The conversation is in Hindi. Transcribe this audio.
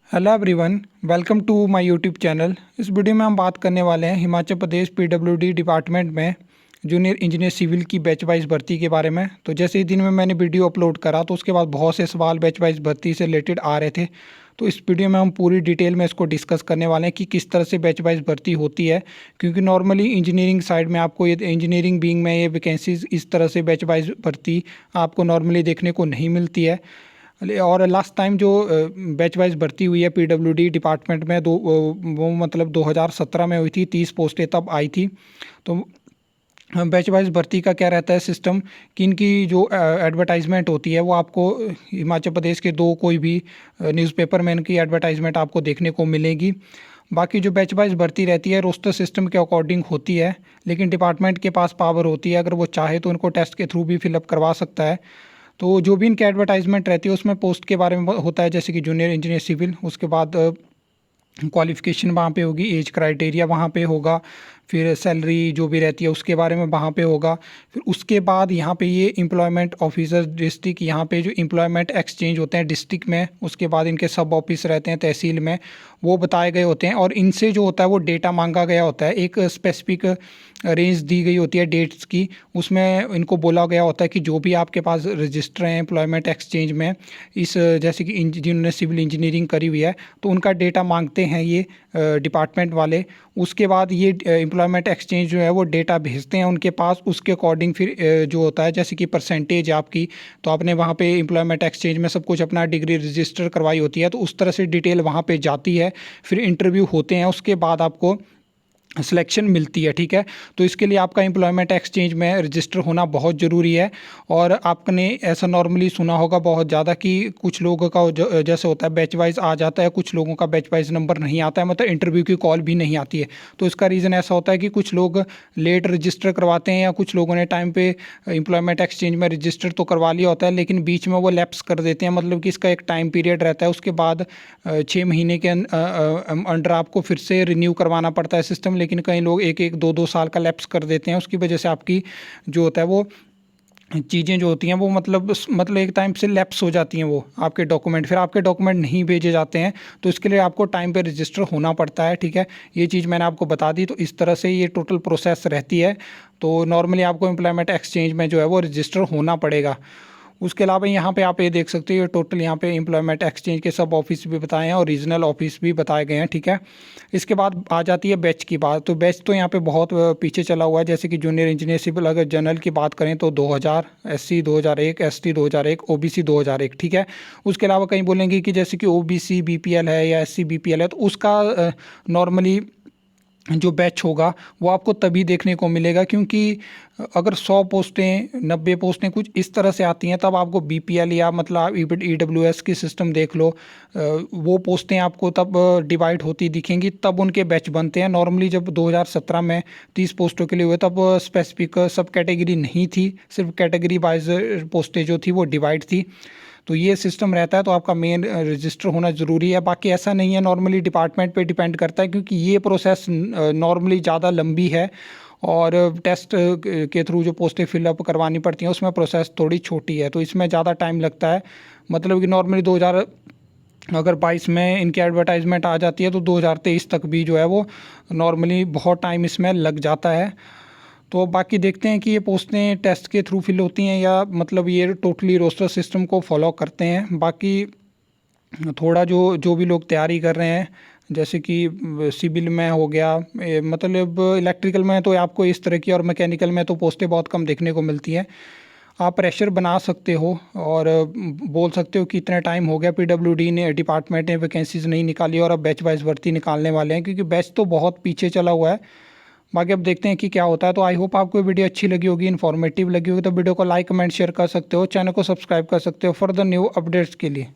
Hello everyone, welcome to my YouTube channel. इस वीडियो में हम बात करने वाले हैं हिमाचल प्रदेश पीडब्ल्यूडी डिपार्टमेंट में जूनियर इंजीनियर सिविल की बैच वाइज भर्ती के बारे में। तो जैसे ही दिन में मैंने वीडियो अपलोड करा तो उसके बाद बहुत से सवाल बैच वाइज भर्ती से रिलेटेड आ रहे थे। तो इस वीडियो में हम पूरी डिटेल में इसको डिस्कस करने वाले हैं कि किस तरह से बैच वाइज भर्ती होती है, क्योंकि नॉर्मली इंजीनियरिंग साइड में आपको ये इंजीनियरिंग विंग में ये वैकेंसीज इस तरह से बैच वाइज भर्ती आपको नॉर्मली देखने को नहीं मिलती है। और लास्ट टाइम जो बैच वाइज भर्ती हुई है पीडब्ल्यूडी डिपार्टमेंट में वो मतलब 2017 में हुई थी, 30 पोस्टें तब आई थी। तो बैच वाइज भर्ती का क्या रहता है सिस्टम कि इनकी जो एडवर्टाइजमेंट होती है वो आपको हिमाचल प्रदेश के दो कोई भी न्यूज़पेपर में इनकी एडवर्टाइजमेंट आपको देखने को मिलेगी। बाकी जो बैच वाइज भर्ती रहती है रोस्टर सिस्टम के अकॉर्डिंग होती है, लेकिन डिपार्टमेंट के पास पावर होती है, अगर वो चाहे तो इनको टेस्ट के थ्रू भी फिलअप करवा सकता है। तो जो भी इनकी एडवर्टाइजमेंट रहती है उसमें पोस्ट के बारे में होता है, जैसे कि जूनियर इंजीनियर सिविल, उसके बाद क्वालिफ़िकेशन वहाँ पे होगी, एज क्राइटेरिया वहाँ पे होगा, फिर सैलरी जो भी रहती है उसके बारे में वहाँ पे होगा। फिर उसके बाद यहाँ पे ये एम्प्लॉयमेंट ऑफिसर डिस्ट्रिक्ट, यहाँ पे जो एम्प्लॉयमेंट एक्सचेंज होते हैं डिस्ट्रिक्ट में, उसके बाद इनके सब ऑफिस रहते हैं तहसील में, वो बताए गए होते हैं। और इनसे जो होता है वो डेटा मांगा गया होता है, एक स्पेसिफिक रेंज दी गई होती है डेट्स की। उसमें इनको बोला गया होता है कि जो भी आपके पास रजिस्टर हैं एम्प्लॉयमेंट एक्सचेंज में, इस जैसे कि जिन्होंने सिविल इंजीनियरिंग करी हुई है तो उनका डेटा मांगते हैं ये डिपार्टमेंट वाले। उसके बाद ये एम्प्लॉयमेंट एक्सचेंज जो है वो डेटा भेजते हैं उनके पास, उसके अकॉर्डिंग फिर जो होता है जैसे कि परसेंटेज आपकी, तो आपने वहाँ पे एम्प्लॉयमेंट एक्सचेंज में सब कुछ अपना डिग्री रजिस्टर करवाई होती है, तो उस तरह से डिटेल वहाँ पे जाती है। फिर इंटरव्यू होते हैं, उसके बाद आपको सिलेक्शन मिलती है। ठीक है, तो इसके लिए आपका एम्प्लॉयमेंट एक्सचेंज में रजिस्टर होना बहुत ज़रूरी है। और आपने ऐसा नॉर्मली सुना होगा बहुत ज़्यादा कि कुछ लोगों का जैसे होता है बैच वाइज आ जाता है, कुछ लोगों का बैच वाइज नंबर नहीं आता है, मतलब इंटरव्यू की कॉल भी नहीं आती है। तो इसका रीज़न ऐसा होता है कि कुछ लोग लेट रजिस्टर करवाते हैं, या कुछ लोगों ने टाइम पे एम्प्लॉयमेंट एक्सचेंज में रजिस्टर तो करवा लिया होता है लेकिन बीच में वो लैप्स कर देते हैं, मतलब कि इसका एक टाइम पीरियड रहता है, उसके बाद 6 महीने के अंडर आपको फिर से रिन्यू करवाना पड़ता है सिस्टम। लेकिन कई लोग एक एक दो दो साल का लैप्स कर देते हैं, उसकी वजह से आपकी जो होता है वो चीज़ें जो होती हैं वो मतलब एक टाइम से लैप्स हो जाती हैं वो आपके डॉक्यूमेंट, फिर आपके डॉक्यूमेंट नहीं भेजे जाते हैं। तो इसके लिए आपको टाइम पे रजिस्टर होना पड़ता है। ठीक है, ये चीज़ मैंने आपको बता दी। तो इस तरह से ये टोटल प्रोसेस रहती है। तो नॉर्मली आपको एम्प्लॉयमेंट एक्सचेंज में जो है वो रजिस्टर होना पड़ेगा। उसके अलावा यहाँ पे आप ये देख सकते हो, ये टोटल यहाँ पे एम्प्लॉयमेंट एक्सचेंज के सब ऑफिस भी बताए हैं और रीजनल ऑफिस भी बताए गए हैं। ठीक है, इसके बाद आ जाती है बैच की बात। तो बैच तो यहाँ पे बहुत पीछे चला हुआ है, जैसे कि जूनियर इंजीनियर सिविल अगर जनरल की बात करें तो 2000, एससी 2001, एसटी 2001, ओबीसी 2001। ठीक है, उसके अलावा कहीं बोलेंगे कि जैसे कि ओबीसी बीपीएल है या एससी बीपीएल है, तो उसका नॉर्मली जो बैच होगा वो आपको तभी देखने को मिलेगा, क्योंकि अगर 100 पोस्टें 90 पोस्टें कुछ इस तरह से आती हैं तब आपको बीपीएल या मतलब आप ईडब्ल्यूएस की सिस्टम देख लो, वो पोस्टें आपको तब डिवाइड होती दिखेंगी, तब उनके बैच बनते हैं। नॉर्मली जब 2017 में 30 पोस्टों के लिए हुए तब स्पेसिफिक सब कैटेगरी नहीं थी, सिर्फ कैटेगरी वाइज पोस्टें जो थी वो डिवाइड थी। तो ये सिस्टम रहता है, तो आपका मेन रजिस्टर होना ज़रूरी है। बाकी ऐसा नहीं है, नॉर्मली डिपार्टमेंट पे डिपेंड करता है, क्योंकि ये प्रोसेस नॉर्मली ज़्यादा लंबी है और टेस्ट के थ्रू जो पोस्टें फिलअप करवानी पड़ती हैं उसमें प्रोसेस थोड़ी छोटी है, तो इसमें ज़्यादा टाइम लगता है। मतलब कि नॉर्मली 2022 में इनकी एडवर्टाइजमेंट आ जाती है तो 2023 तक भी जो है वो नॉर्मली बहुत टाइम इसमें लग जाता है। तो बाकी देखते हैं कि ये पोस्टें टेस्ट के थ्रू फिल होती हैं या मतलब ये टोटली रोस्टर सिस्टम को फॉलो करते हैं। बाकी थोड़ा जो भी लोग तैयारी कर रहे हैं, जैसे कि सिविल में हो गया, मतलब इलेक्ट्रिकल में तो आपको इस तरह की, और मैकेनिकल में तो पोस्टें बहुत कम देखने को मिलती हैं। आप प्रेशर बना सकते हो और बोल सकते हो कि इतना टाइम हो गया पीडब्ल्यूडी ने डिपार्टमेंट ने वैकेंसीज नहीं निकाली और अब बैच वाइज भर्ती निकालने वाले हैं, क्योंकि बैच तो बहुत पीछे चला हुआ है। बाकी अब देखते हैं कि क्या होता है। तो आई होप आपको वीडियो अच्छी लगी होगी, इन्फॉर्मेटिव लगी होगी, तो वीडियो को लाइक कमेंट शेयर कर सकते हो, चैनल को सब्सक्राइब कर सकते हो फॉर द न्यू अपडेट्स के लिए।